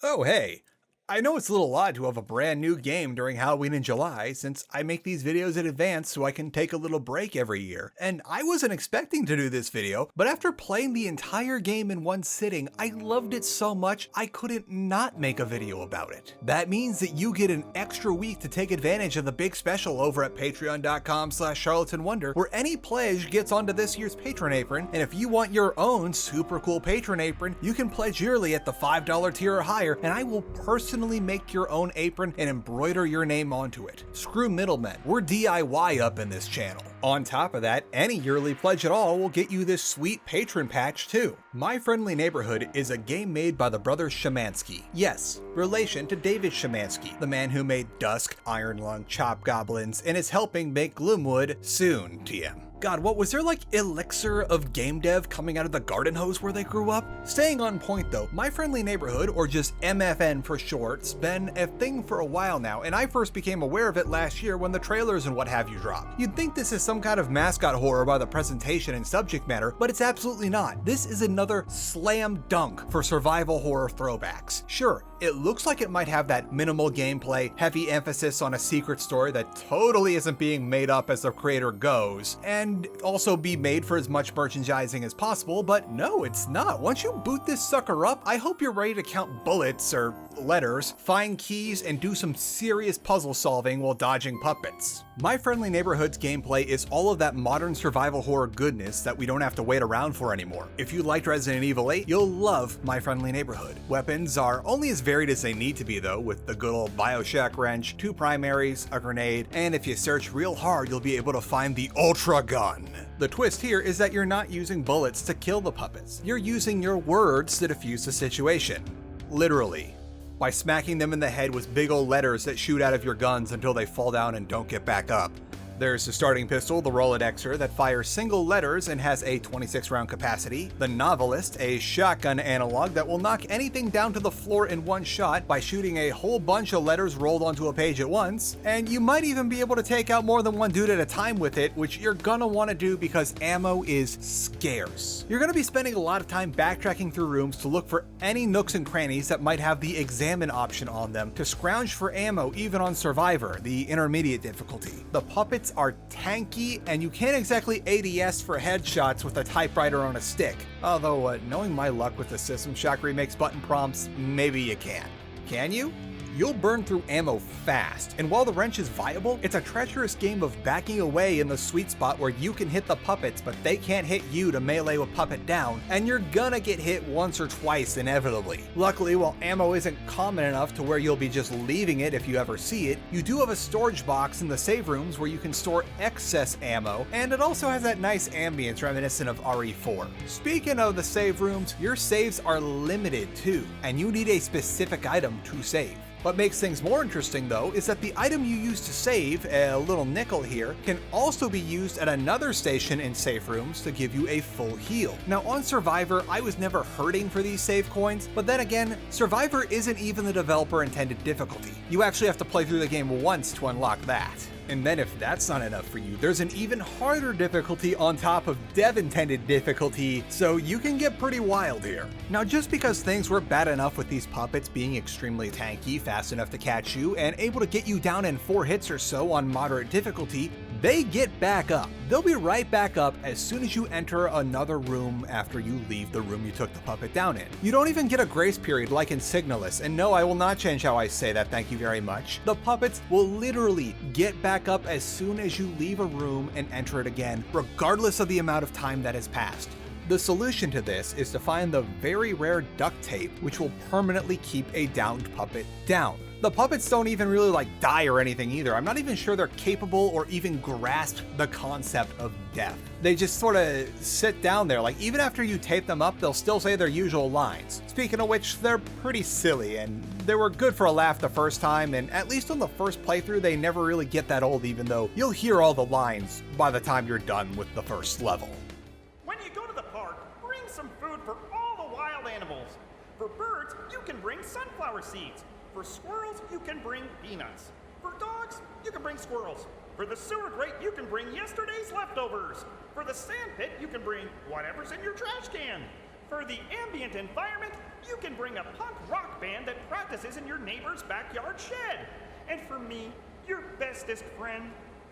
Oh, hey. I know it's a little odd to have a brand new game during Halloween in July, since I make these videos in advance so I can take a little break every year. And I wasn't expecting to do this video, but after playing the entire game in one sitting, I loved it so much I couldn't not make a video about it. That means that you get an extra week to take advantage of the big special over at patreon.com/charlattanwonder, where any pledge gets onto this year's patron apron, and if you want your own super cool patron apron, you can pledge yearly at the $5 tier or higher, and I will personally make your own apron and embroider your name onto it. Screw middlemen, we're DIY up in this channel. On top of that, any yearly pledge at all will get you this sweet patron patch too. My Friendly Neighborhood is a game made by the brothers Szymanski. Yes, relation to David Szymanski, the man who made Dusk, Iron Lung, Chop Goblins, and is helping make Gloomwood soon, TM. God, what was there like elixir of game dev coming out of the garden hose where they grew up? Staying on point though, My Friendly Neighborhood, or just MFN for short, has been a thing for a while now, and I first became aware of it last year when the trailers and what have you dropped. You'd think this is some kind of mascot horror by the presentation and subject matter, but it's absolutely not. This is another slam dunk for survival horror throwbacks. Sure, it looks like it might have that minimal gameplay, heavy emphasis on a secret story that totally isn't being made up as the creator goes, and also be made for as much merchandising as possible, but no, it's not. Once you boot this sucker up, I hope you're ready to count bullets or letters, find keys, and do some serious puzzle solving while dodging puppets. My Friendly Neighborhood's gameplay is all of that modern survival horror goodness that we don't have to wait around for anymore. If you liked Resident Evil 8, you'll love My Friendly Neighborhood. Weapons are only as varied as they need to be though, with the good old Bioshock wrench, 2 primaries, a grenade, and if you search real hard, you'll be able to find the Ultra Gun. The twist here is that you're not using bullets to kill the puppets. You're using your words to defuse the situation. Literally. By smacking them in the head with big ol' letters that shoot out of your guns until they fall down and don't get back up. There's the starting pistol, the Rolodexer, that fires single letters and has a 26-round capacity. The Novelist, a shotgun analog that will knock anything down to the floor in one shot by shooting a whole bunch of letters rolled onto a page at once. And you might even be able to take out more than one dude at a time with it, which you're gonna want to do because ammo is scarce. You're gonna be spending a lot of time backtracking through rooms to look for any nooks and crannies that might have the examine option on them, to scrounge for ammo even on Survivor, the intermediate difficulty. The puppets are tanky, and you can't exactly ADS for headshots with a typewriter on a stick. Although, knowing my luck with the System Shock Remix button prompts, maybe you can. Can you? You'll burn through ammo fast, and while the wrench is viable, it's a treacherous game of backing away in the sweet spot where you can hit the puppets, but they can't hit you to melee a puppet down, and you're gonna get hit once or twice inevitably. Luckily, while ammo isn't common enough to where you'll be just leaving it if you ever see it, you do have a storage box in the save rooms where you can store excess ammo, and it also has that nice ambience reminiscent of RE4. Speaking of the save rooms, your saves are limited too, and you need a specific item to save. What makes things more interesting though is that the item you use to save, a little nickel here, can also be used at another station in safe rooms to give you a full heal. Now on Survivor, I was never hurting for these save coins, but then again, Survivor isn't even the developer intended difficulty. You actually have to play through the game once to unlock that. And then if that's not enough for you, there's an even harder difficulty on top of dev-intended difficulty, so you can get pretty wild here. Now just because things were bad enough with these puppets being extremely tanky, fast enough to catch you, and able to get you down in 4 hits or so on moderate difficulty, they get back up. They'll be right back up as soon as you enter another room after you leave the room you took the puppet down in. You don't even get a grace period like in Signalis, and no, I will not change how I say that, thank you very much. The puppets will literally get back up as soon as you leave a room and enter it again, regardless of the amount of time that has passed. The solution to this is to find the very rare duct tape, which will permanently keep a downed puppet down. The puppets don't even really like die or anything either. I'm not even sure they're capable or even grasp the concept of death. They just sort of sit down there, like even after you tape them up, they'll still say their usual lines. Speaking of which, they're pretty silly and they were good for a laugh the first time, and at least on the first playthrough, they never really get that old, even though you'll hear all the lines by the time you're done with the first level. When you go to the park, bring some food for all the wild animals. For birds, you can bring sunflower seeds. For squirrels, you can bring peanuts. For dogs, you can bring squirrels. For the sewer grate, you can bring yesterday's leftovers. For the sand pit, you can bring whatever's in your trash can. For the ambient environment, you can bring a punk rock band that practices in your neighbor's backyard shed. And for me, your bestest friend,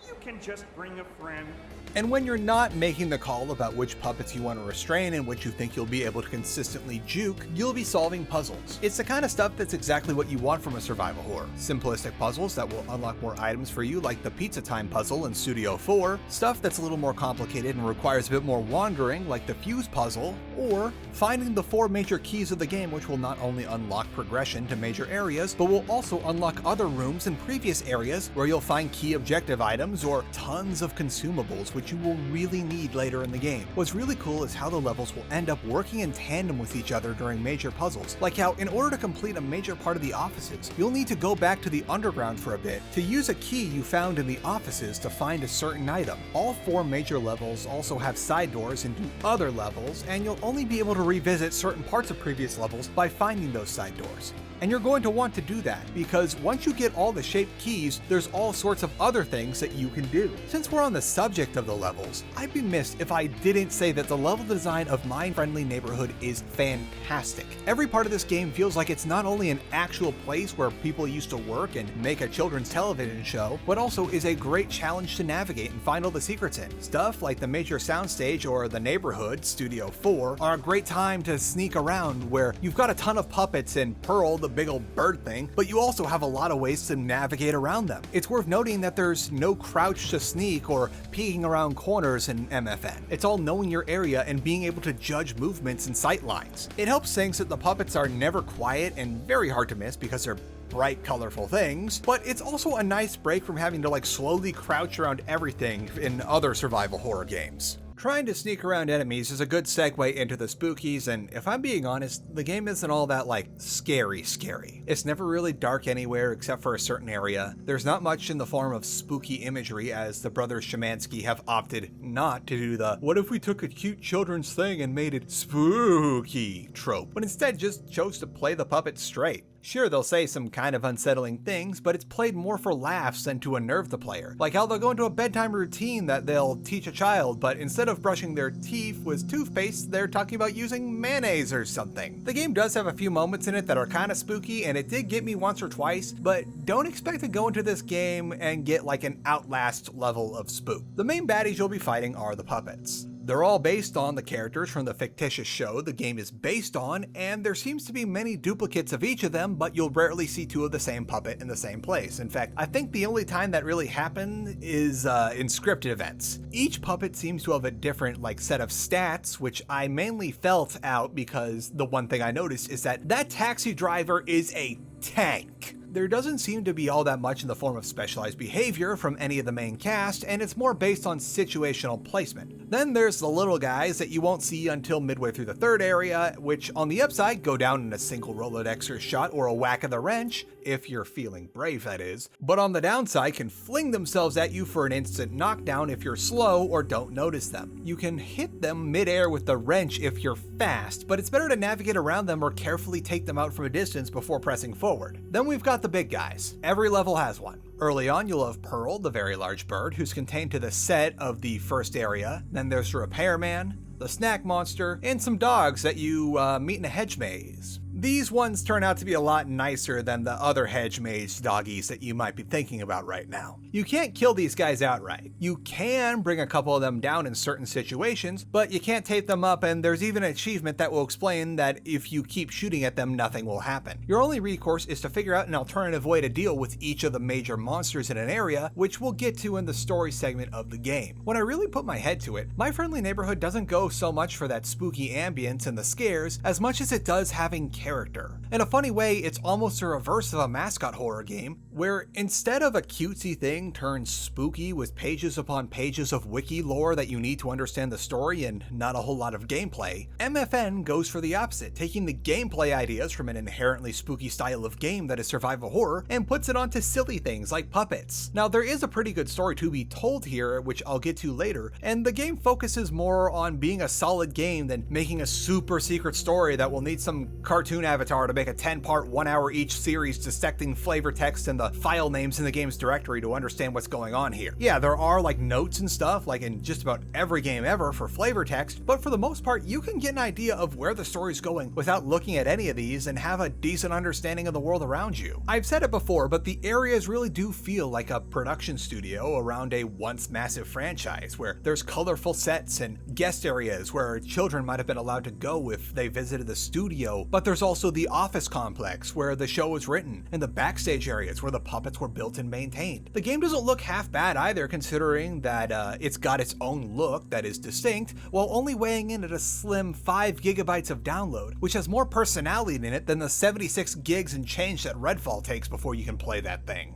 you can just bring a friend. And when you're not making the call about which puppets you want to restrain and which you think you'll be able to consistently juke, you'll be solving puzzles. It's the kind of stuff that's exactly what you want from a survival horror. Simplistic puzzles that will unlock more items for you, like the Pizza Time puzzle in Studio 4, stuff that's a little more complicated and requires a bit more wandering, like the Fuse puzzle, or finding the 4 major keys of the game, which will not only unlock progression to major areas, but will also unlock other rooms in previous areas where you'll find key objective items or tons of consumables, which you will really need later in the game. What's really cool is how the levels will end up working in tandem with each other during major puzzles, like how in order to complete a major part of the offices, you'll need to go back to the underground for a bit to use a key you found in the offices to find a certain item. All 4 major levels also have side doors into other levels, and you'll only be able to revisit certain parts of previous levels by finding those side doors. And you're going to want to do that, because once you get all the shaped keys, there's all sorts of other things that you can do. Since we're on the subject of the levels, I'd be remiss if I didn't say that the level design of My Friendly Neighborhood is fantastic. Every part of this game feels like it's not only an actual place where people used to work and make a children's television show, but also is a great challenge to navigate and find all the secrets in. Stuff like the major soundstage or the neighborhood, Studio 4, are a great time to sneak around, where you've got a ton of puppets and Pearl, the big old bird thing, but you also have a lot of ways to navigate around them. It's worth noting that there's no crouch to sneak or peeking around corners in MFN. It's all knowing your area and being able to judge movements and sight lines. It helps things that the puppets are never quiet and very hard to miss because they're bright, colorful things, but it's also a nice break from having to slowly crouch around everything in other survival horror games. Trying to sneak around enemies is a good segue into the spookies, and if I'm being honest, the game isn't all that scary. It's never really dark anywhere except for a certain area. There's not much in the form of spooky imagery, as the brothers Shemansky have opted not to do the "what if we took a cute children's thing and made it spooky" trope, but instead just chose to play the puppet straight. Sure, they'll say some kind of unsettling things, but it's played more for laughs than to unnerve the player. Like how they'll go into a bedtime routine that they'll teach a child, but instead of brushing their teeth with toothpaste, they're talking about using mayonnaise or something. The game does have a few moments in it that are kind of spooky, and it did get me once or twice, but don't expect to go into this game and get an Outlast level of spook. The main baddies you'll be fighting are the puppets. They're all based on the characters from the fictitious show the game is based on, and there seems to be many duplicates of each of them, but you'll rarely see 2 of the same puppet in the same place. In fact, I think the only time that really happened is in scripted events. Each puppet seems to have a different set of stats, which I mainly felt out because the one thing I noticed is that taxi driver is a tank. There doesn't seem to be all that much in the form of specialized behavior from any of the main cast, and it's more based on situational placement. Then there's the little guys that you won't see until midway through the 3rd area, which on the upside go down in a single Rolodexer shot or a whack of the wrench, if you're feeling brave that is, but on the downside can fling themselves at you for an instant knockdown if you're slow or don't notice them. You can hit them midair with the wrench if you're fast, but it's better to navigate around them or carefully take them out from a distance before pressing forward. Then we've got the big guys. Every level has one. Early on, you'll have Pearl, the very large bird, who's contained to the set of the first area. Then there's the repairman, the snack monster, and some dogs that you meet in a hedge maze. These ones turn out to be a lot nicer than the other hedge maze doggies that you might be thinking about right now. You can't kill these guys outright. You can bring a couple of them down in certain situations, but you can't tape them up, and there's even an achievement that will explain that if you keep shooting at them, nothing will happen. Your only recourse is to figure out an alternative way to deal with each of the major monsters in an area, which we'll get to in the story segment of the game. When I really put my head to it, My Friendly Neighborhood doesn't go so much for that spooky ambience and the scares as much as it does having character. In a funny way, it's almost a reverse of a mascot horror game, where instead of a cutesy thing turns spooky with pages upon pages of wiki lore that you need to understand the story and not a whole lot of gameplay, MFN goes for the opposite, taking the gameplay ideas from an inherently spooky style of game that is survival horror and puts it onto silly things like puppets. Now, there is a pretty good story to be told here, which I'll get to later, and the game focuses more on being a solid game than making a super secret story that will need some cartoon cartoon avatar to make a 10-part 1-hour each series dissecting flavor text and the file names in the game's directory to understand what's going on here. Yeah, there are like notes and stuff like in just about every game ever for flavor text, but for the most part you can get an idea of where the story's going without looking at any of these and have a decent understanding of the world around you. I've said it before, but the areas really do feel like a production studio around a once massive franchise where there's colorful sets and guest areas where children might have been allowed to go if they visited the studio, but there's also the office complex where the show was written and the backstage areas where the puppets were built and maintained. The game doesn't look half bad either, considering that it's got its own look that is distinct while only weighing in at a slim 5 gigabytes of download, which has more personality in it than the 76 gigs and change that Redfall takes before you can play that thing.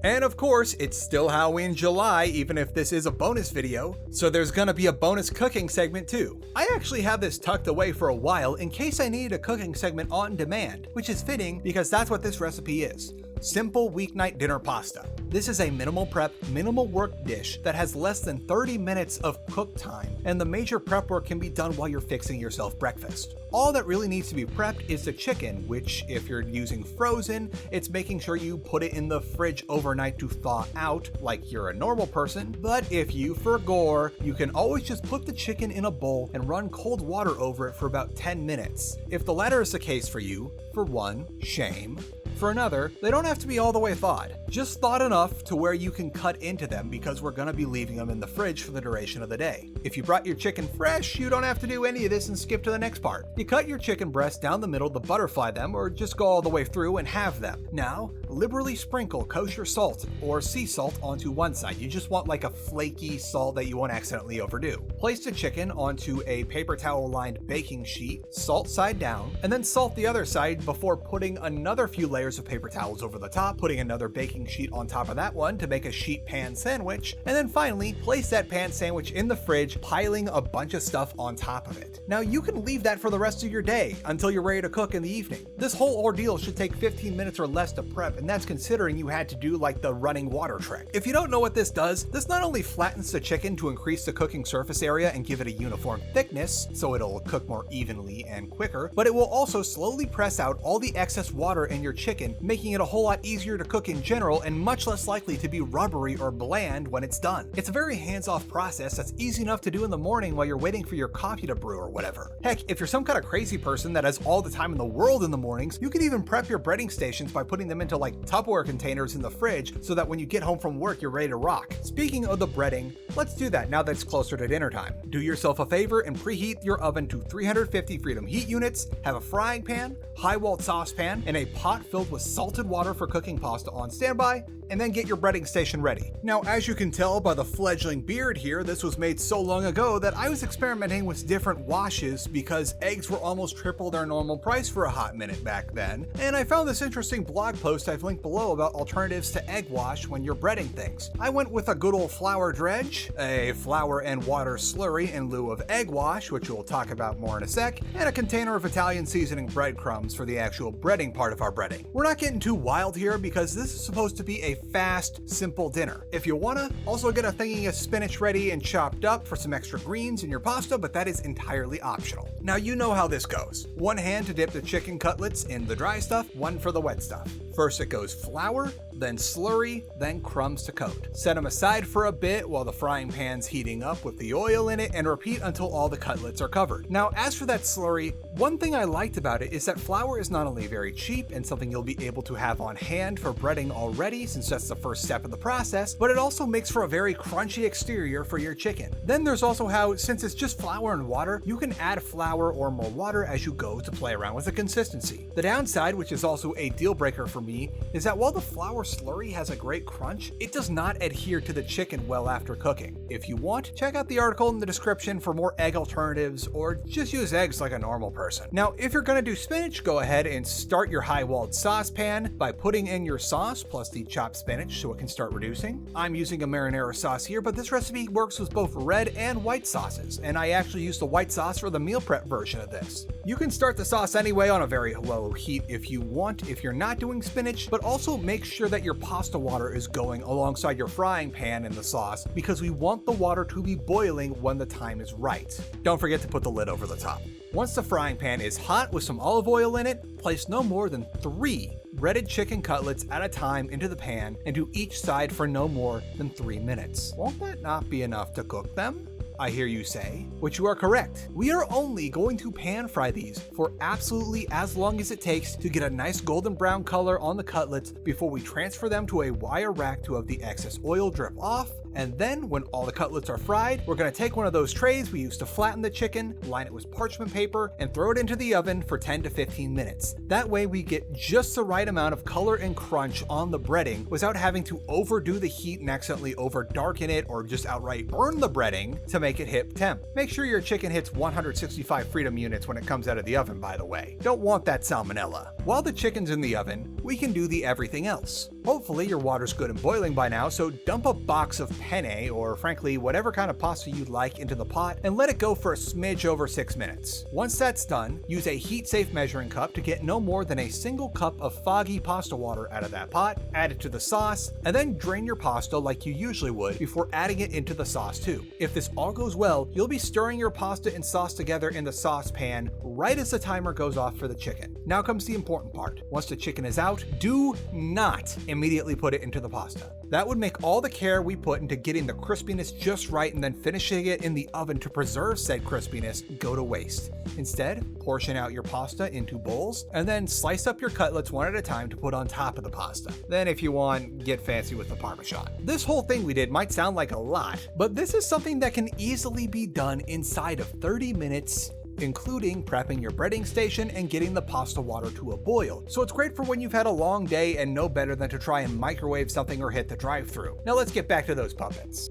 And of course, it's still Halloween July, even if this is a bonus video, so there's gonna be a bonus cooking segment too. I actually have this tucked away for a while in case I need a cooking segment on demand, which is fitting because that's what this recipe is. Simple weeknight dinner pasta. This is a minimal prep, minimal work dish that has less than 30 minutes of cook time, and the major prep work can be done while you're fixing yourself breakfast. All that really needs to be prepped is the chicken, which if you're using frozen, it's making sure you put it in the fridge overnight to thaw out like you're a normal person, but if you forgore, you can always just put the chicken in a bowl and run cold water over it for about 10 minutes. If the latter is the case for you, for one, shame. For another, they don't have to be all the way thawed. Just thawed enough to where you can cut into them because we're gonna be leaving them in the fridge for the duration of the day. If you brought your chicken fresh, you don't have to do any of this and skip to the next part. You cut your chicken breasts down the middle to butterfly them or just go all the way through and have them. Now, liberally sprinkle kosher salt or sea salt onto one side. You just want like a flaky salt that you won't accidentally overdo. Place the chicken onto a paper towel lined baking sheet, salt side down, and then salt the other side before putting another few layers of paper towels over the top, putting another baking sheet on top of that one to make a sheet pan sandwich, and then finally place that pan sandwich in the fridge, piling a bunch of stuff on top of it. Now you can leave that for the rest of your day until you're ready to cook in the evening. This whole ordeal should take 15 minutes or less to prep, and that's considering you had to do like the running water trick. If you don't know what this does, this not only flattens the chicken to increase the cooking surface area and give it a uniform thickness so it'll cook more evenly and quicker, but it will also slowly press out all the excess water in your chicken, making it a whole lot easier to cook in general and much less likely to be rubbery or bland when it's done. It's a very hands-off process that's easy enough to do in the morning while you're waiting for your coffee to brew or whatever. Heck, if you're some kind of crazy person that has all the time in the world in the mornings, you can even prep your breading stations by putting them into like Tupperware containers in the fridge so that when you get home from work, you're ready to rock. Speaking of the breading, let's do that now that it's closer to dinner time. Do yourself a favor and preheat your oven to 350 Freedom heat units, have a frying pan, high-walled saucepan, and a pot filled with salted water for cooking pasta on standby, and then get your breading station ready. Now, as you can tell by the fledgling beard here, this was made so long ago that I was experimenting with different washes because eggs were almost triple their normal price for a hot minute back then, and I found this interesting blog post I've linked below about alternatives to egg wash when you're breading things. I went with a good old flour dredge, a flour and water slurry in lieu of egg wash, which we'll talk about more in a sec, and a container of Italian seasoning breadcrumbs for the actual breading part of our breading. We're not getting too wild here because this is supposed to be a fast, simple dinner. If you wanna, also get a thingy of spinach ready and chopped up for some extra greens in your pasta, but that is entirely optional. Now you know how this goes. One hand to dip the chicken cutlets in the dry stuff, one for the wet stuff. First it goes flour, then slurry, then crumbs to coat. Set them aside for a bit while the frying pan's heating up with the oil in it and repeat until all the cutlets are covered. Now as for that slurry, one thing I liked about it is that flour is not only very cheap and something you'll be able to have on hand for breading already since that's the first step in the process, but it also makes for a very crunchy exterior for your chicken. Then there's also how, since it's just flour and water, you can add flour or more water as you go to play around with the consistency. The downside, which is also a deal breaker for me, is that while the flour slurry has a great crunch, it does not adhere to the chicken well after cooking. If you want, check out the article in the description for more egg alternatives, or just use eggs like a normal person. Now, if you're gonna do spinach, go ahead and start your high-walled saucepan by putting in your sauce plus the chopped spinach so it can start reducing. I'm using a marinara sauce here, but this recipe works with both red and white sauces, and I actually use the white sauce for the meal prep version of this. You can start the sauce anyway on a very low heat if you want, if you're not doing spinach, but also make sure that your pasta water is going alongside your frying pan in the sauce because we want the water to be boiling when the time is right. Don't forget to put the lid over the top. Once the frying pan is hot with some olive oil in it, place no more than 3 breaded chicken cutlets at a time into the pan and do each side for no more than 3 minutes. Won't that not be enough to cook them? I hear you say, which you are correct. We are only going to pan fry these for absolutely as long as it takes to get a nice golden brown color on the cutlets before we transfer them to a wire rack to have the excess oil drip off. And then when all the cutlets are fried, we're gonna take one of those trays we used to flatten the chicken, line it with parchment paper, and throw it into the oven for 10 to 15 minutes. That way we get just the right amount of color and crunch on the breading without having to overdo the heat and accidentally over darken it or just outright burn the breading to make it hit temp. Make sure your chicken hits 165 freedom units when it comes out of the oven, by the way. Don't want that salmonella. While the chicken's in the oven, we can do the everything else. Hopefully your water's good and boiling by now, so dump a box of penne, or frankly whatever kind of pasta you'd like, into the pot and let it go for a smidge over 6 minutes. Once that's done, use a heat-safe measuring cup to get no more than a single cup of foggy pasta water out of that pot, add it to the sauce, and then drain your pasta like you usually would before adding it into the sauce too. If this all goes well, you'll be stirring your pasta and sauce together in the saucepan right as the timer goes off for the chicken. Now comes the important part. Once the chicken is out, do not immediately put it into the pasta. That would make all the care we put into getting the crispiness just right and then finishing it in the oven to preserve said crispiness go to waste. Instead, portion out your pasta into bowls and then slice up your cutlets one at a time to put on top of the pasta. Then if you want, get fancy with the Parmesan. This whole thing we did might sound like a lot, but this is something that can easily be done inside of 30 minutes, including prepping your breading station and getting the pasta water to a boil. So it's great for when you've had a long day and no better than to try and microwave something or hit the drive-thru. Now let's get back to those puppets.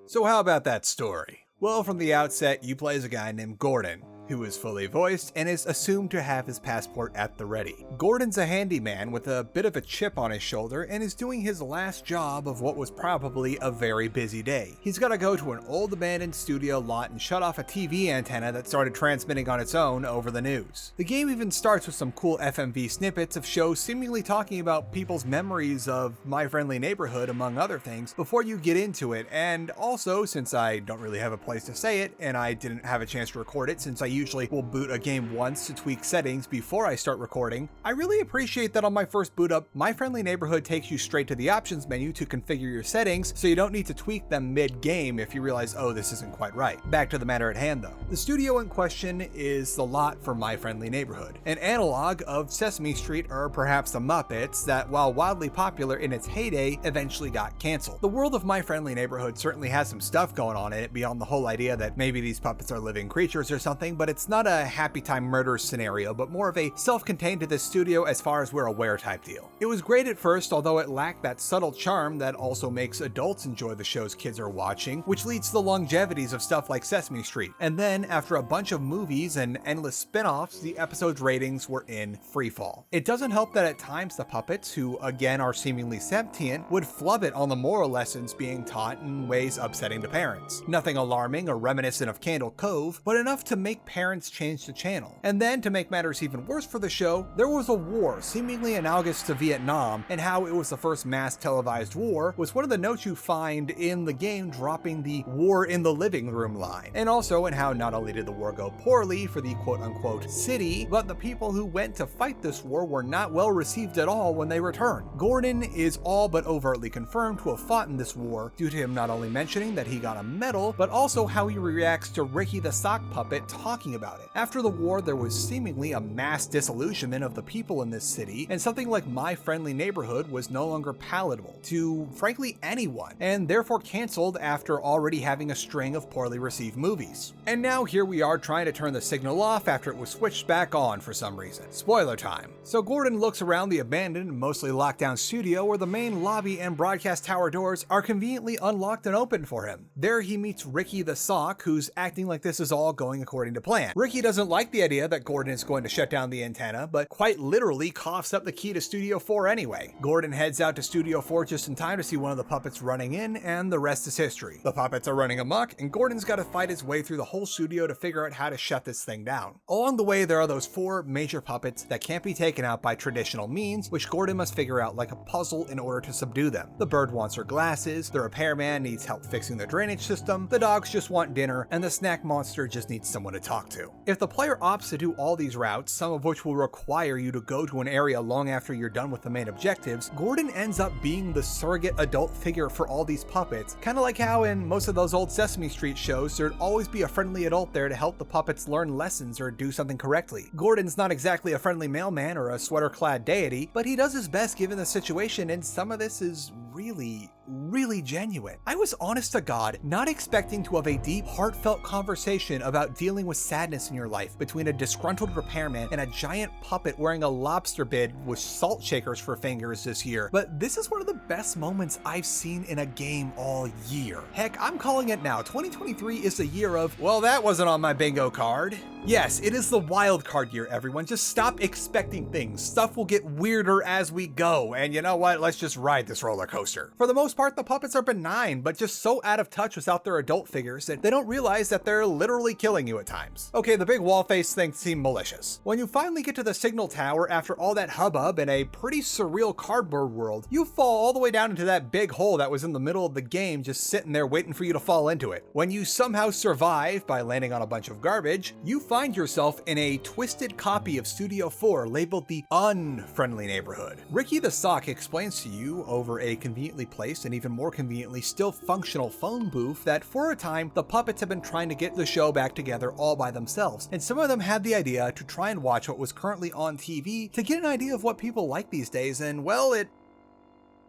So how about that story? Well, from the outset, you play as a guy named Gordon, who is fully voiced and is assumed to have his passport at the ready. Gordon's a handyman with a bit of a chip on his shoulder and is doing his last job of what was probably a very busy day. He's got to go to an old abandoned studio lot and shut off a TV antenna that started transmitting on its own over the news. The game even starts with some cool FMV snippets of shows seemingly talking about people's memories of My Friendly Neighborhood, among other things, before you get into it. And also, since I don't really have a place to say it and I didn't have a chance to record it since I usually will boot a game once to tweak settings before I start recording, I really appreciate that on my first boot up, My Friendly Neighborhood takes you straight to the options menu to configure your settings, so you don't need to tweak them mid-game if you realize, oh, this isn't quite right. Back to the matter at hand though. The studio in question is the lot for My Friendly Neighborhood, an analog of Sesame Street or perhaps the Muppets that, while wildly popular in its heyday, eventually got canceled. The world of My Friendly Neighborhood certainly has some stuff going on in it beyond the whole idea that maybe these puppets are living creatures or something, but it's not a happy time murder scenario, but more of a self-contained to this studio as far as we're aware type deal. It was great at first, although it lacked that subtle charm that also makes adults enjoy the shows kids are watching, which leads to the longevities of stuff like Sesame Street. And then, after a bunch of movies and endless spin-offs, the episode's ratings were in freefall. It doesn't help that at times the puppets, who again are seemingly sentient, would flub it on the moral lessons being taught in ways upsetting to parents. Nothing alarming or reminiscent of Candle Cove, but enough to make parents change the channel. And then, to make matters even worse for the show, there was a war seemingly analogous to Vietnam, and how it was the first mass televised war was one of the notes you find in the game, dropping the "war in the living room" line. And also in how not only did the war go poorly for the quote-unquote city, but the people who went to fight this war were not well received at all when they returned. Gordon is all but overtly confirmed to have fought in this war, due to him not only mentioning that he got a medal, but also how he reacts to Ricky the sock puppet talking about it. After the war, there was seemingly a mass disillusionment of the people in this city, and something like My Friendly Neighborhood was no longer palatable to, frankly, anyone, and therefore canceled after already having a string of poorly received movies. And now here we are trying to turn the signal off after it was switched back on for some reason. Spoiler time. So Gordon looks around the abandoned, mostly locked down studio where the main lobby and broadcast tower doors are conveniently unlocked and open for him. There he meets Ricky the Sock, who's acting like this is all going according to plan. plan. Ricky doesn't like the idea that Gordon is going to shut down the antenna, but quite literally coughs up the key to Studio 4 anyway. Gordon heads out to Studio 4 just in time to see one of the puppets running in, and the rest is history. The puppets are running amok, and Gordon's got to fight his way through the whole studio to figure out how to shut this thing down. Along the way, there are those 4 major puppets that can't be taken out by traditional means, which Gordon must figure out like a puzzle in order to subdue them. The bird wants her glasses, the repairman needs help fixing the drainage system, the dogs just want dinner, and the snack monster just needs someone to talk to. If the player opts to do all these routes, some of which will require you to go to an area long after you're done with the main objectives, Gordon ends up being the surrogate adult figure for all these puppets, kind of like how in most of those old Sesame Street shows there'd always be a friendly adult there to help the puppets learn lessons or do something correctly. Gordon's not exactly a friendly mailman or a sweater-clad deity, but he does his best given the situation, and some of this is really genuine. I was honest to God not expecting to have a deep, heartfelt conversation about dealing with sadness in your life between a disgruntled repairman and a giant puppet wearing a lobster bib with salt shakers for fingers this year, but this is one of the best moments I've seen in a game all year. Heck, I'm calling it now. 2023 is the year of, well, that wasn't on my bingo card. Yes, it is the wild card year, everyone. Just stop expecting things. Stuff will get weirder as we go, and you know what? Let's just ride this roller coaster. For the most part, the puppets are benign, but just so out of touch without their adult figures that they don't realize that they're literally killing you at times. Okay, the big wall face things seem malicious. When you finally get to the signal tower after all that hubbub in a pretty surreal cardboard world, you fall all the way down into that big hole that was in the middle of the game just sitting there waiting for you to fall into it. When you somehow survive by landing on a bunch of garbage, you find yourself in a twisted copy of Studio 4 labeled the unfriendly neighborhood. Ricky the Sock explains to you over a conveniently placed and even more conveniently still functional phone booth that for a time the puppets have been trying to get the show back together all by themselves, and some of them had the idea to try and watch what was currently on TV to get an idea of what people like these days, and well, it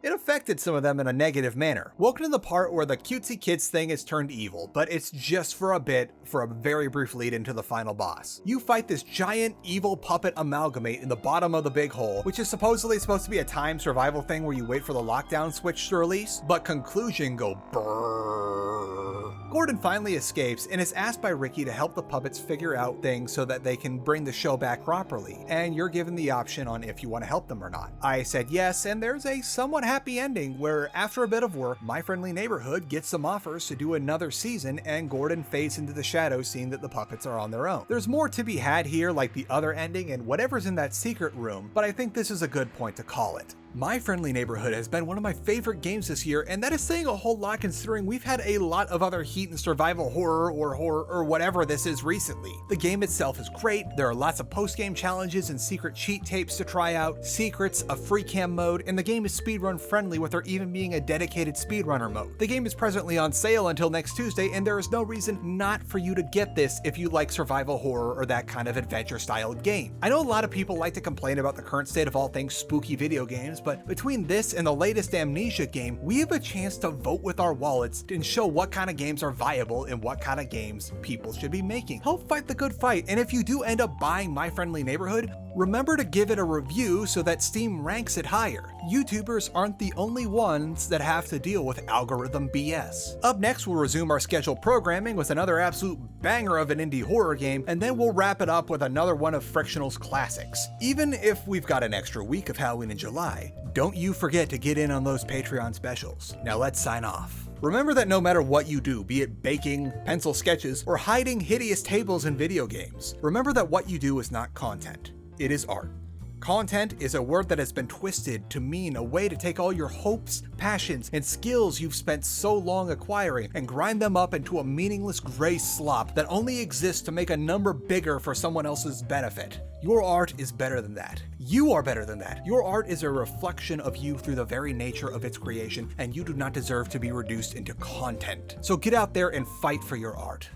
affected some of them in a negative manner. Welcome to the part where the cutesy kids thing is turned evil, but it's just for a bit, for a very brief lead into the final boss. You fight this giant evil puppet amalgamate in the bottom of the big hole, which is supposedly supposed to be a time survival thing where you wait for the lockdown switch to release, but conclusion go brrrr. Gordon finally escapes and is asked by Ricky to help the puppets figure out things so that they can bring the show back properly, and you're given the option on if you want to help them or not. I said yes, and there's a somewhat happy ending where after a bit of work, My Friendly Neighborhood gets some offers to do another season, and Gordon fades into the shadows seeing that the puppets are on their own. There's more to be had here, like the other ending and whatever's in that secret room, but I think this is a good point to call it. My Friendly Neighborhood has been one of my favorite games this year, and that is saying a whole lot considering we've had a lot of other heat and survival horror or whatever this is recently. The game itself is great, there are lots of post-game challenges and secret cheat tapes to try out, secrets, a free cam mode, and the game is speedrun friendly with there even being a dedicated speedrunner mode. The game is presently on sale until next Tuesday, and there is no reason not for you to get this if you like survival horror or that kind of adventure styled game. I know a lot of people like to complain about the current state of all things spooky video games, but between this and the latest Amnesia game, we have a chance to vote with our wallets and show what kind of games are viable and what kind of games people should be making. Help fight the good fight, and if you do end up buying My Friendly Neighborhood, remember to give it a review so that Steam ranks it higher. YouTubers aren't the only ones that have to deal with algorithm BS. Up next, we'll resume our scheduled programming with another absolute banger of an indie horror game, and then we'll wrap it up with another one of Frictional's classics. Even if we've got an extra week of Halloween in July, don't you forget to get in on those Patreon specials. Now let's sign off. Remember that no matter what you do, be it baking, pencil sketches, or hiding hideous tables in video games, remember that what you do is not content. It is art. Content is a word that has been twisted to mean a way to take all your hopes, passions, and skills you've spent so long acquiring and grind them up into a meaningless gray slop that only exists to make a number bigger for someone else's benefit. Your art is better than that. You are better than that. Your art is a reflection of you through the very nature of its creation, and you do not deserve to be reduced into content. So get out there and fight for your art.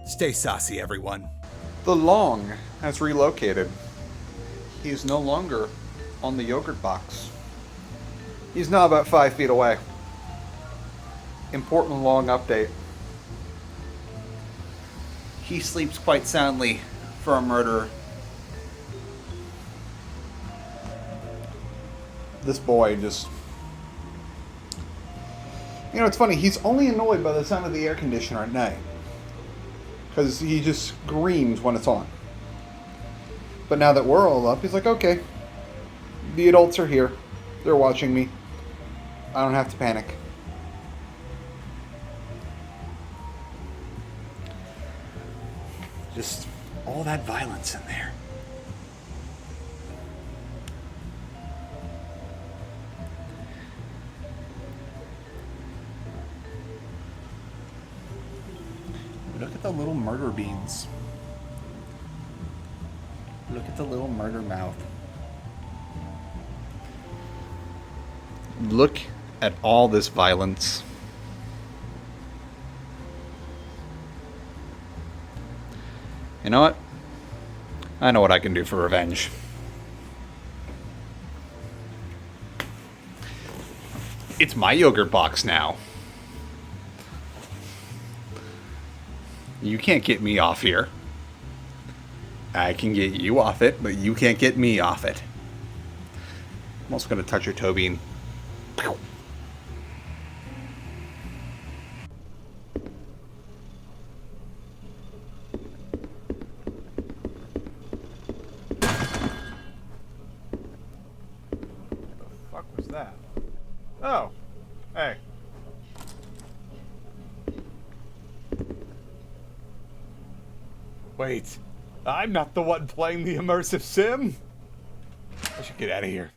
Stay saucy, everyone. The Long has relocated. He is no longer on the yogurt box. He's now about 5 feet away. Important Long update. He sleeps quite soundly for a murderer. This boy just... You know, it's funny, he's only annoyed by the sound of the air conditioner at night. because he just screams when it's on. But now that we're all up, he's like, okay, the adults are here. They're watching me. I don't have to panic. Just all that violence in there. Look at the little murder beans. Look at the little murder mouth. Look at all this violence. You know what? I know what I can do for revenge. It's my yogurt box now. You can't get me off here. I can get you off it, but you can't get me off it. I'm also going to touch your toe bean. Pew. What was that? Oh, hey. Wait, I'm not the one playing the Immersive Sim? I should get out of here.